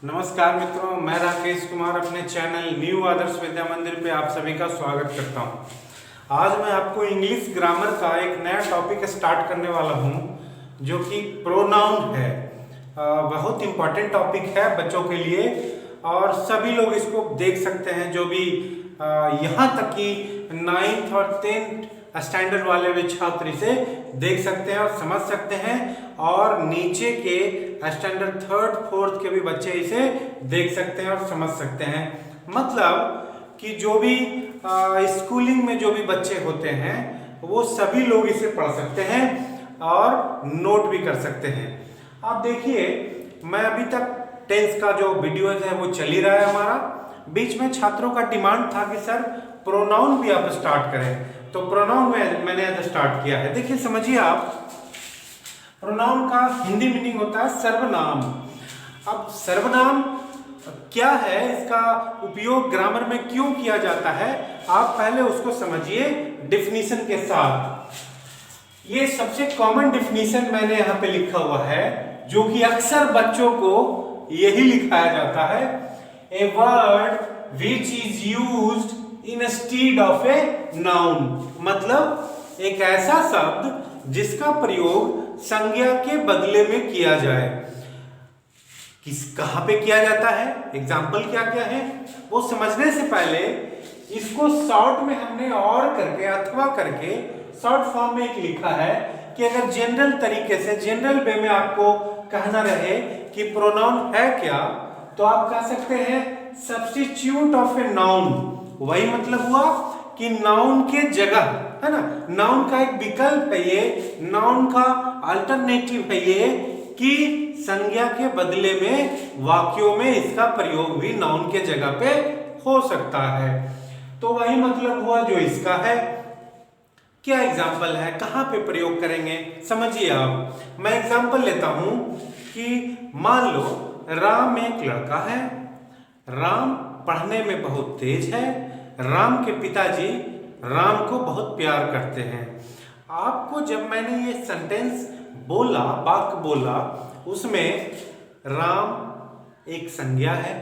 नमस्कार मित्रों, मैं राकेश कुमार अपने चैनल न्यू आदर्श विद्या मंदिर पे आप सभी का स्वागत करता हूं। आज मैं आपको इंग्लिश ग्रामर का एक नया टॉपिक स्टार्ट करने वाला हूं जो कि प्रोनाउन है। बहुत इम्पोर्टेंट टॉपिक है बच्चों के लिए और सभी लोग इसको देख सकते हैं, जो भी यहाँ तक कि 9th और 10th स्टैंडर्ड वाले भी छात्र इसे देख सकते हैं और समझ सकते हैं, और नीचे के स्टैंडर्ड 3rd 4th के भी बच्चे इसे देख सकते हैं और समझ सकते हैं। मतलब कि जो भी स्कूलिंग में जो भी बच्चे होते हैं वो सभी लोग इसे पढ़ सकते हैं और नोट भी कर सकते हैं। आप देखिए, मैं अभी तक 10th का जो वीडियोज है वो चल ही रहा है हमारा। बीच में छात्रों का डिमांड था कि सर प्रोनाउन भी आप स्टार्ट करें, तो प्रोनाउन में मैंने आज स्टार्ट किया है। देखिए समझिए आप, प्रोनाउन का हिंदी मीनिंग होता है सर्वनाम। अब सर्वनाम क्या है, इसका उपयोग ग्रामर में क्यों किया जाता है, आप पहले उसको समझिए डेफिनेशन के साथ। ये सबसे कॉमन डेफिनेशन मैंने यहाँ पे लिखा हुआ है, जो कि अक्सर बच्चों को यही लिखाया जाता है। A word which is used instead of a noun, मतलब एक ऐसा शब्द जिसका प्रयोग संज्ञा के बदले में किया जाए। कहां पे किया जाता है, एग्जाम्पल क्या क्या है, वो समझने से पहले इसको शॉर्ट में हमने और करके अथवा करके शॉर्ट फॉर्म में एक लिखा है कि अगर जनरल तरीके से, जनरल वे में आपको कहना रहे कि प्रोनाउन है क्या, तो आप कह सकते हैं सब्स्टिट्यूट ऑफ ए नाउन। वही मतलब हुआ कि नाउन के जगह, है ना, नाउन का एक विकल्प है ये, नाउन का अल्टरनेटिव है ये, कि संज्ञा के बदले में वाक्यों में इसका प्रयोग भी नाउन के जगह पे हो सकता है। तो वही मतलब हुआ जो इसका है। क्या एग्जाम्पल है, कहां पे प्रयोग करेंगे, समझिए आप। मैं एग्जाम्पल लेता हूं कि मान लो राम एक लड़का है, राम पढ़ने में बहुत तेज है, राम के पिताजी राम को बहुत प्यार करते हैं। आपको जब मैंने ये सेंटेंस बोला, वाक्य बोला, उसमें राम एक संज्ञा है,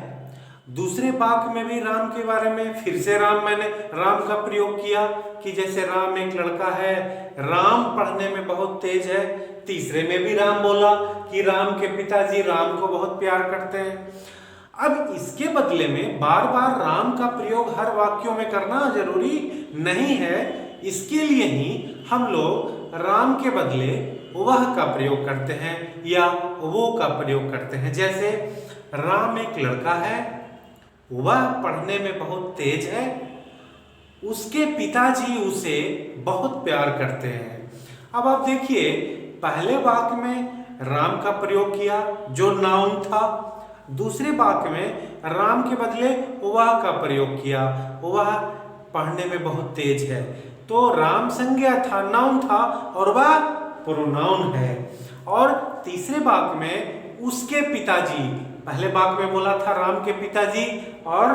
दूसरे वाक्य में भी राम के बारे में फिर से मैंने राम का प्रयोग किया कि जैसे राम एक लड़का है, राम पढ़ने में बहुत तेज है, तीसरे में भी राम बोला कि राम के पिताजी राम को बहुत प्यार करते हैं। अब इसके बदले में बार बार राम का प्रयोग हर वाक्यों में करना जरूरी नहीं है। इसके लिए ही हम लोग राम के बदले वह का प्रयोग करते हैं या वो का प्रयोग करते हैं। जैसे राम एक लड़का है, वह पढ़ने में बहुत तेज है, उसके पिताजी उसे बहुत प्यार करते हैं। अब आप देखिए, पहले वाक्य में राम का प्रयोग किया जो नाउन था, दूसरे वाक्य में राम के बदले वह का प्रयोग किया, वह पढ़ने में बहुत तेज है। तो राम संज्ञा था, नाउन था, और वह प्रोनाउन है। और तीसरे वाक्य में उसके पिताजी, पहले वाक्य में बोला था राम के पिताजी और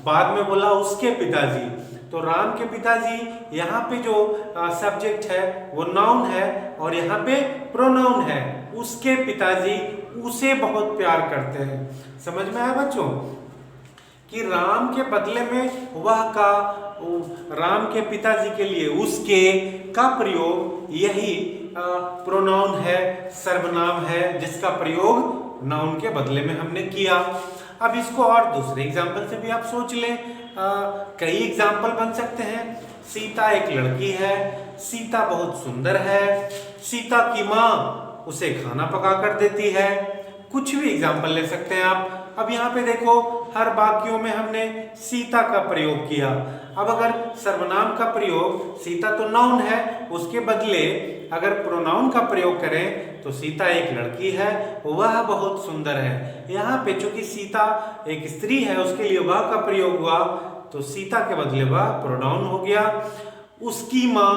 बाद में बोला उसके पिताजी, तो राम के पिताजी यहाँ पे जो सब्जेक्ट है वो नाउन है और यहाँ पे प्रोनाउन है। उसके पिताजी उसे बहुत प्यार करते हैं। समझ में आया बच्चों कि राम के बदले में वह का, राम के पिताजी के लिए उसके का प्रयोग यही प्रोनाउन है, सर्वनाम है, जिसका प्रयोग नाउन के बदले में हमने किया। अब इसको और दूसरे एग्जाम्पल से भी आप सोच लें, कई एग्जाम्पल बन सकते हैं। सीता एक लड़की है, सीता बहुत सुंदर है, सीता की माँ उसे खाना पका कर देती है। कुछ भी एग्जाम्पल ले सकते हैं आप। अब यहाँ पे देखो, हर वाक्यों में हमने सीता का प्रयोग किया। अब अगर सर्वनाम का प्रयोग, सीता तो नाउन है, उसके बदले अगर प्रोनाउन का प्रयोग करें तो सीता एक लड़की है, वह बहुत सुंदर है। यहाँ पे चूंकि सीता एक स्त्री है, उसके लिए वह का प्रयोग हुआ, तो सीता के बदले वह प्रोनाउन हो गया। उसकी माँ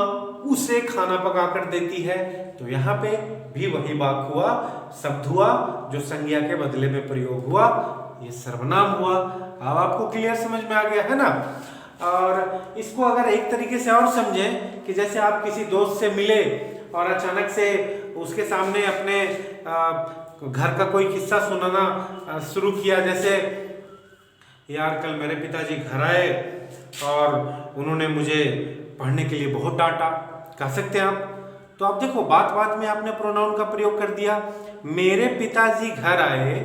उसे खाना पका कर देती है, तो यहाँ पे भी वही वाक्य हुआ, शब्द हुआ जो संज्ञा के बदले में प्रयोग हुआ, ये सर्वनाम हुआ। अब आपको क्लियर समझ में आ गया है ना। और इसको अगर एक तरीके से और समझें कि जैसे आप किसी दोस्त से मिले और अचानक से उसके सामने अपने घर का कोई किस्सा सुनाना शुरू किया, जैसे यार कल मेरे पिताजी घर आए और उन्होंने मुझे पढ़ने के लिए बहुत डांटा, कह सकते हैं आप। तो आप देखो बात बात में आपने प्रोनाउन का प्रयोग कर दिया। मेरे पिताजी घर आए,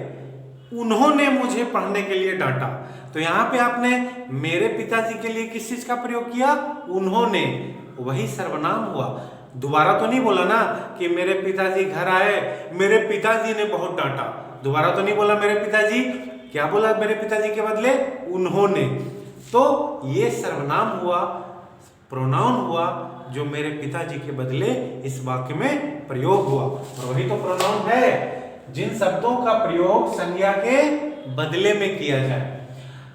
उन्होंने मुझे पढ़ने के लिए डांटा। तो यहाँ पे आपने मेरे पिताजी के लिए किस चीज का प्रयोग किया? उन्होंने, वही सर्वनाम हुआ। दोबारा तो नहीं बोला ना कि मेरे पिताजी घर आए, मेरे पिताजी ने बहुत डांटा, दोबारा तो नहीं बोला मेरे पिताजी, क्या बोला मेरे पिताजी के बदले? उन्होंने। तो ये सर्वनाम हुआ, प्रोनाउन हुआ, जो मेरे पिताजी के बदले इस वाक्य में प्रयोग हुआ। और वही तो प्रोनाउन है, जिन शब्दों का प्रयोग संज्ञा के बदले में किया जाए।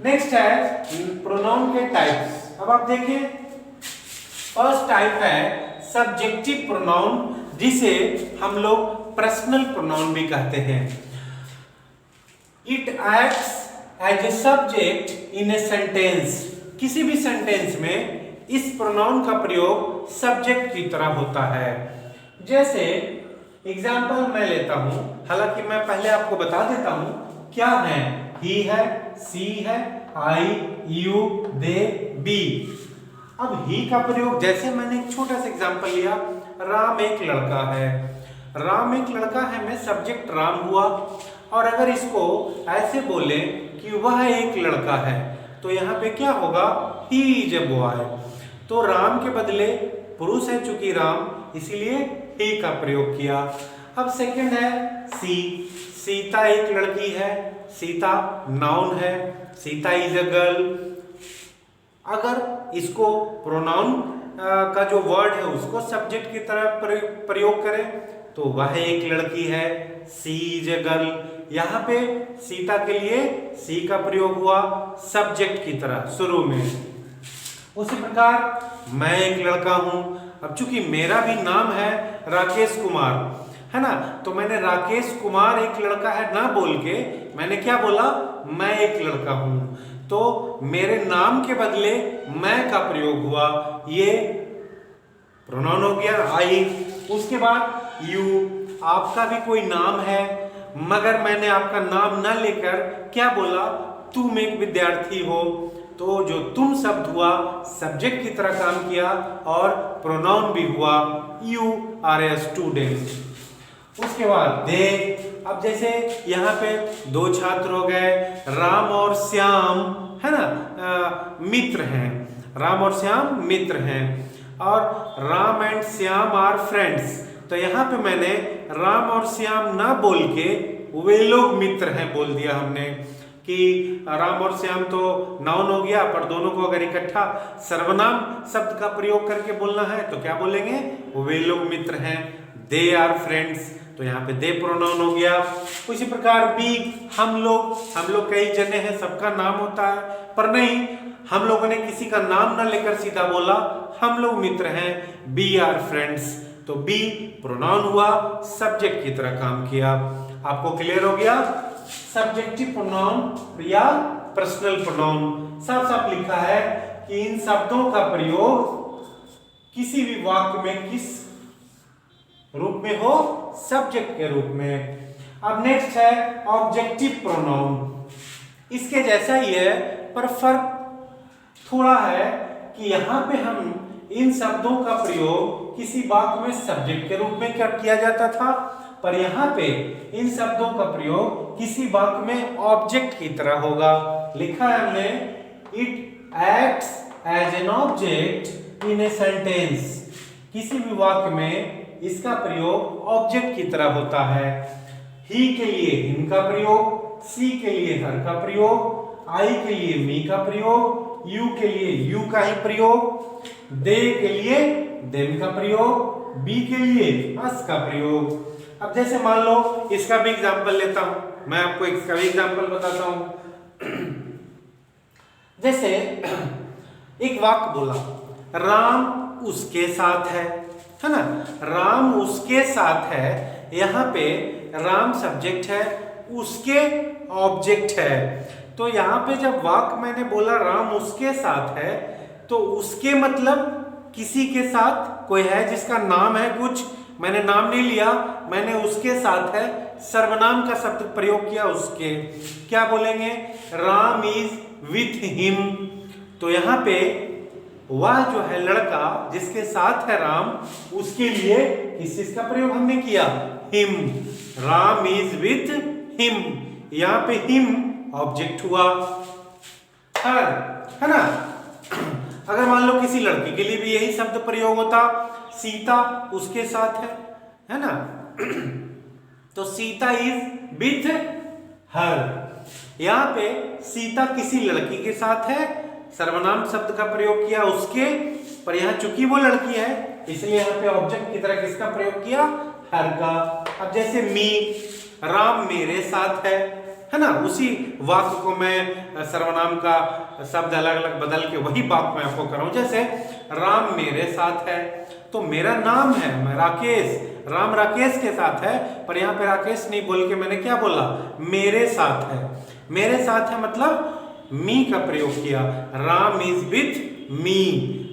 नेक्स्ट है प्रोनाउन के टाइप्स। अब आप देखिए, फर्स्ट टाइप है सब्जेक्टिव प्रोनाउन, जिसे हम लोग पर्सनल प्रोनाउन भी कहते हैं। It acts as a subject in a sentence. किसी भी सेंटेंस में इस प्रोनाउन का प्रयोग सब्जेक्ट की तरह होता है। जैसे एग्जाम्पल मैं लेता हूं, हालांकि मैं पहले आपको बता देता हूं क्या है। ही है, सी है, आई, यू, दे, बी। अब ही का प्रयोग, जैसे मैंने एक छोटा सा एग्जाम्पल लिया, राम एक लड़का है। राम एक लड़का है में सब्जेक्ट राम हुआ, और अगर इसको ऐसे बोले कि वह एक लड़का है, तो यहाँ पे क्या होगा? He is a boy. तो राम के बदले पुरुष है, चूंकि राम, इसीलिए ही का प्रयोग किया। अब सेकंड है सी। सीता एक लड़की है, सीता नाउन है, सीता इज अ गर्ल। अगर इसको प्रोनाउन का जो वर्ड है उसको सब्जेक्ट की तरह प्रयोग करें तो वह एक लड़की है, सी इज ए गर्ल। यहाँ पे सीता के लिए सी का प्रयोग हुआ सब्जेक्ट की तरह शुरू में। उसी प्रकार मैं एक लड़का हूं। अब चूंकि मेरा भी नाम है राकेश कुमार, है ना, तो मैंने राकेश कुमार एक लड़का है ना बोल के मैंने क्या बोला? मैं एक लड़का हूं। तो मेरे नाम के बदले मैं का प्रयोग हुआ, ये प्रोनाउन हो गया आई। उसके बाद यू। आपका भी कोई नाम है, मगर मैंने आपका नाम ना लेकर क्या बोला? तुम एक विद्यार्थी हो। तो जो तुम शब्द हुआ सब्जेक्ट की तरह काम किया और प्रोनाउन भी हुआ, यू आर ए स्टूडेंट। उसके बाद दे। अब जैसे यहाँ पे दो छात्र हो गए, राम और श्याम, है ना, मित्र हैं। राम और श्याम मित्र हैं, और Ram and Shyam are friends. तो यहाँ पे मैंने राम और श्याम ना बोल के वे लोग मित्र हैं बोल दिया हमने, कि राम और श्याम तो नाउन हो गया, पर दोनों को अगर इकट्ठा सर्वनाम शब्द का प्रयोग करके बोलना है तो क्या बोलेंगे? वे लोग मित्र हैं, दे आर फ्रेंड्स। तो यहाँ पे दे प्रोनाउन हो गया। उसी प्रकार बी, हम लोग कई जने हैं, सबका नाम होता है, पर नहीं, हम लोगों ने किसी का नाम ना लेकर सीधा बोला हम लोग मित्र हैं, बी आर फ्रेंड्स। तो बी प्रोनाउन हुआ, सब्जेक्ट की तरह काम किया। आपको क्लियर हो गया? सब्जेक्टिव प्रोनाउन या पर्सनल प्रोनाउन साफ साफ लिखा है कि इन शब्दों का प्रयोग किसी भी वाक्य में किस रूप में हो? सब्जेक्ट के रूप में। अब नेक्स्ट है ऑब्जेक्टिव प्रोनाउन। इसके जैसा ही है, पर फर्क थोड़ा है कि यहाँ पे हम इन शब्दों का प्रयोग किसी वाक्य में सब्जेक्ट के रूप में किया जाता था, पर यहाँ पे इन शब्दों का प्रयोग किसी वाक्य में ऑब्जेक्ट की तरह होगा। लिखा है हमने, it acts as an object in a sentence. किसी भी वाक्य में इसका प्रयोग ऑब्जेक्ट की तरह होता है। ही के लिए हिम का प्रयोग, सी के लिए हर का प्रयोग, आई के लिए मी का प्रयोग, यू के लिए यू का ही प्रयोग, दे के लिए देम का प्रयोग, बी के लिए अस का प्रयोग। अब जैसे मान लो इसका भी एग्जांपल लेता हूं, मैं आपको इसका भी एग्जांपल बताता हूं। जैसे एक वाक्य बोला, राम उसके साथ है ना, राम उसके साथ है। यहाँ पे राम सब्जेक्ट है, उसके ऑब्जेक्ट है। तो यहाँ पे जब वाक्य मैंने बोला राम उसके साथ है, तो उसके मतलब किसी के साथ कोई है जिसका नाम है कुछ, मैंने नाम नहीं लिया, मैंने उसके साथ है सर्वनाम का शब्द प्रयोग किया उसके। क्या बोलेंगे? Ram is with him. तो यहाँ पे वह जो है लड़का जिसके साथ है राम, उसके लिए किस चीज का प्रयोग हमने किया? Him. Ram is with him. यहाँ पे हिम ऑब्जेक्ट हुआ। हर, है ना? अगर मान लो किसी लड़की के लिए भी यही शब्द प्रयोग होता, सीता उसके साथ है ना? तो सीता इज विथ हर। यहाँ पे सीता किसी लड़की के साथ है, सर्वनाम शब्द का प्रयोग किया उसके, पर यहाँ चूंकि वो लड़की है इसलिए यहाँ पे ऑब्जेक्ट की तरह किसका प्रयोग किया? हर का। अब जैसे मी, राम मेरे साथ है ना? उसी वाक्य को मैं सर्वनाम का शब्द अलग अलग बदल के वही वाक्य मैं आपको कर रहा हूं। जैसे राम मेरे साथ है, तो मेरा नाम है मैं राकेश, राम राकेश के साथ है, पर यहाँ पे राकेश नहीं बोल के मैंने क्या बोला? मेरे साथ है। मेरे साथ है मतलब मी का प्रयोग किया। राम इज विथ मी,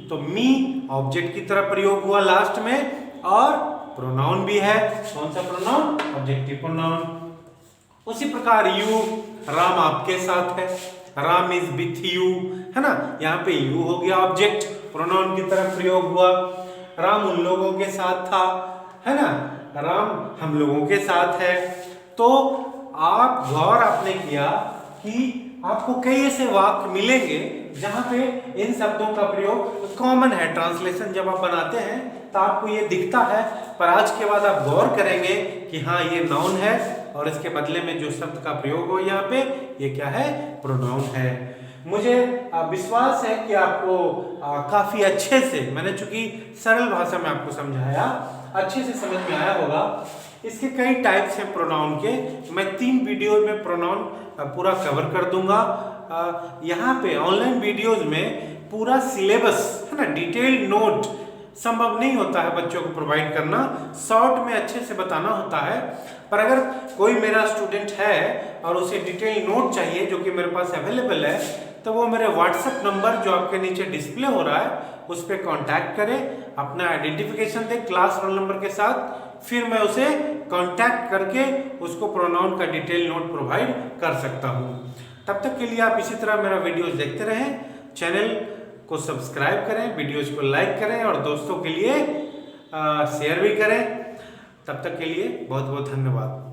तो मी ऑब्जेक्ट की तरह प्रयोग हुआ लास्ट में, और प्रोनाउन भी है। कौन सा प्रोनाउन? Objective pronoun. उसी प्रकार यू, राम आपके साथ है, राम इज विथ यू, है ना? यहाँ पे यू हो गया ऑब्जेक्ट, प्रोनाउन की तरह प्रयोग हुआ। राम उन लोगों के साथ था, है ना? राम हम लोगों के साथ है। तो आप गौर आपने किया कि आपको कई ऐसे वाक्य मिलेंगे जहां पे इन शब्दों का प्रयोग कॉमन है। ट्रांसलेशन जब आप बनाते हैं तो आपको ये दिखता है, पर आज के बाद आप गौर करेंगे कि हाँ ये नाउन है और इसके बदले में जो शब्द का प्रयोग हो यहाँ पे ये क्या है? प्रोनाउन है। मुझे विश्वास है कि आपको काफी अच्छे से, मैंने चूंकि सरल भाषा में आपको समझाया, अच्छे से समझ में आया होगा। इसके कई टाइप्स हैं प्रोनाउन के, मैं 3 वीडियो में प्रोनाउन पूरा कवर कर दूंगा। यहाँ पे ऑनलाइन वीडियोस में पूरा सिलेबस, है ना, डिटेल्ड नोट संभव नहीं होता है बच्चों को प्रोवाइड करना, शॉर्ट में अच्छे से बताना होता है। पर अगर कोई मेरा स्टूडेंट है और उसे डिटेल नोट चाहिए जो कि मेरे पास अवेलेबल है, तो वो मेरे व्हाट्सएप नंबर जो आपके नीचे डिस्प्ले हो रहा है उस पर कॉन्टैक्ट करें, अपना आइडेंटिफिकेशन दे क्लास रोल नंबर के साथ, फिर मैं उसे कांटेक्ट करके उसको प्रोनाउन का डिटेल नोट प्रोवाइड कर सकता हूं। तब तक के लिए आप इसी तरह मेरा वीडियोस देखते रहें, चैनल को सब्सक्राइब करें, वीडियोस को लाइक करें और दोस्तों के लिए शेयर भी करें। तब तक के लिए बहुत बहुत धन्यवाद।